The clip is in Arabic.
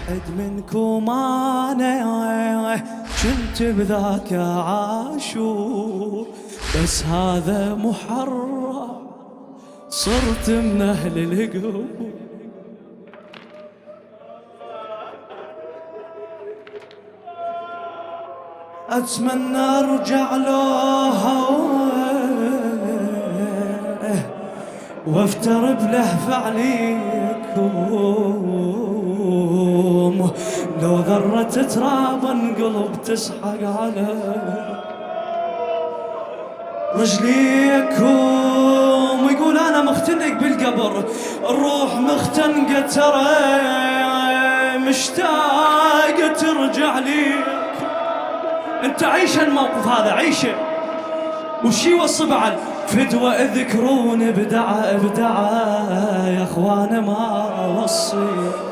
واحد منكم انا كنت بذاك عاشور، بس هذا محرم صرت من اهل القبور. اتمنى ارجع له وافترب له فعليكم، لو ذرة تراب انقلب تسحق على رجليكم. يقول انا مختنق بالقبر، الروح مختنقة ترى مشتاقة ترجع ليك. انت عيش الموقف هذا، عيشه. وشي يوصي بعد؟ فدوى اذكرون بدعا يا اخوان ما وصي.